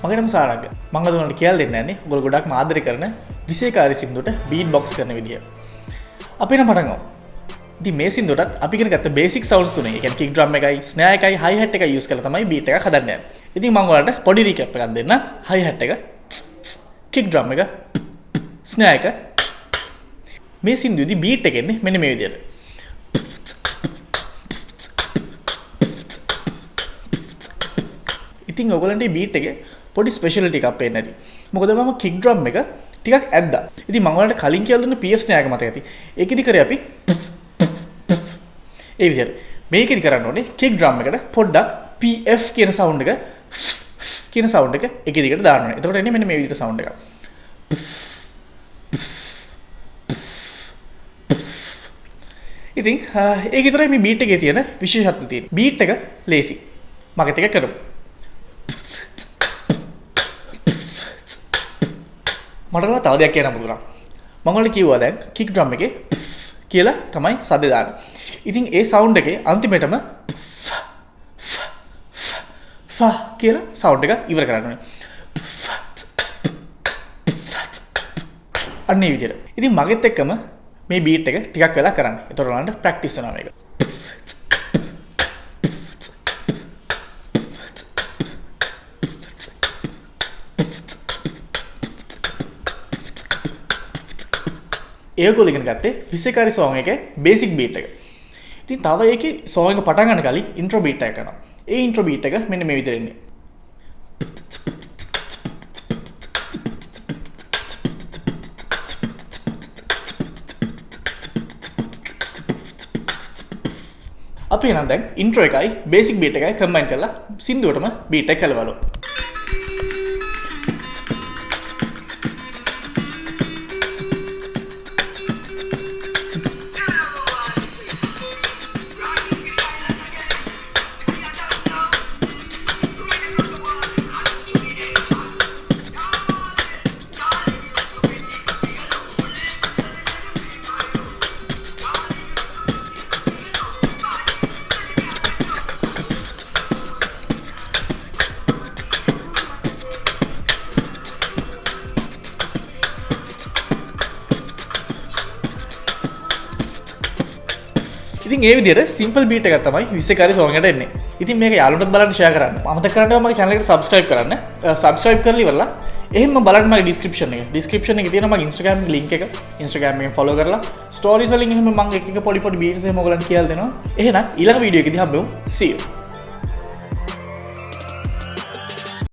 මගේ නම සාරංග. මම අද ඔයාලට කියලා දෙන්න යන්නේ ඔයගොල්ලෝ ගොඩක්ම ආදරය කරන විසේකාරී සින්දුවට බීට්බොක්ස් කරන විදිය. අපි නම් පටන් ගමු. ඉතින් මේ සින්දුවටත් අපි ඉගෙන ගත්ත බේසික් සවුන්ඩ්ස් තුනේ. ඒ කියන්නේ කික් ඩ්‍රම් එකයි, ස්නෑ එකයි, හයි හැට් එකයි යූස් කරලා තමයි බීට් එකක් හදන්න යන්නේ. ඉතින් මම ඔයාලට පොඩි රීකැප් එකක් දෙන්නම්. හයි හැට් එක, කික් ඩ්‍රම් එක, ස්නෑ එක. මේ සින්දුවේදී බීට් එක එන්නේ මෙන්න මේ විදියට. ඉතින් ඔයගොල්ලන්ට මේ බීට් එකේ පොඩි ස්පෙෂලිටි එකක් පේන්න ඇති. මොකද මම කික් ඩ්‍රම් එක ටිකක් ඇද්දා. ඉතින් මම ඔයාලට කලින් කියලා දුන්න PF ස්නෑ එක මතක ඇති. ඒකෙදි කරේ අපි ඒ විදිහට. මේකෙදි කරන්න ඕනේ කික් ඩ්‍රම් එකට පොඩ්ඩක් PF කියන සවුන්ඩ් එක කියන සවුන්ඩ් එක එක දිගට දාන්න ඕනේ. එතකොට එන්නේ මෙන්න මේ විදිහට සවුන්ඩ් එකක්. ඉතින් ඒක විතරයි මේ බීට් එකේ තියෙන විශේෂත්වය තියෙන්නේ. බීට් එක ලේසි. මගත් එක කරමු. මට තව දෙයක් කියන්න පුළුවන්. මම ඔයාලට කිව්වා දැන් කික් ඩ්‍රම් එකේ කියලා තමයි සද්ද දාන්නේ. ඉතින් ඒ සවුන්ඩ් එකේ අන්තිමටම ෆා කියලා සවුන්ඩ් එක ඉවර කරන්න ඕනේ. අන්න ඒ විදිහට. ඉතින් මගෙත් එක්කම මේ බීට් එක ටිකක් වෙලා කරන්න. ඒතකොට ඔයාලට ප්‍රැක්ටිස් වෙනවා මේක. ඒගොල්ලෝ ඉගෙන ගත්තේ විසේකාරී සෝං එකේ බේසික් බීට් එක. ඉතින් තව ඒකේ සෝං එක පටන් ගන්න කලින් ඉන්ට්‍රෝ බීට් එක කරනවා. ඒ ඉන්ට්‍රෝ බීට් එක මෙන්න මේ විදිහට එන්නේ. අපි එහෙනම් දැන් ඉන්ට්‍රෝ එකයි බේසික් බීට් එකයි කම්බයින් කරලා සින්දුවටම බීට් එක කලවලු. ඉතින් ඒ විදිහට සිම්පල් බීට් එකක් තමයි විසේකාරී සෝං එකට එන්නේ. ඉතින් මේක යාළුවන්ටත් බලන්න ෂෙයා කරන්න. අමතක කරන්න මගේ channel එකට subscribe කරන්න. subscribe කරලා ඉවරලා එහෙම බලන්න මගේ description එක. description එකේ තියෙන මගේ Instagram link එක. Instagram එකෙන් follow කරලා stories වලින් එහෙම මම එක එක පොඩි පොඩි beats එහෙම ඔයගලන්ට කියලා දෙනවා. එහෙනම් ඊළඟ වීඩියෝ එකේදී හම්බෙමු. See you.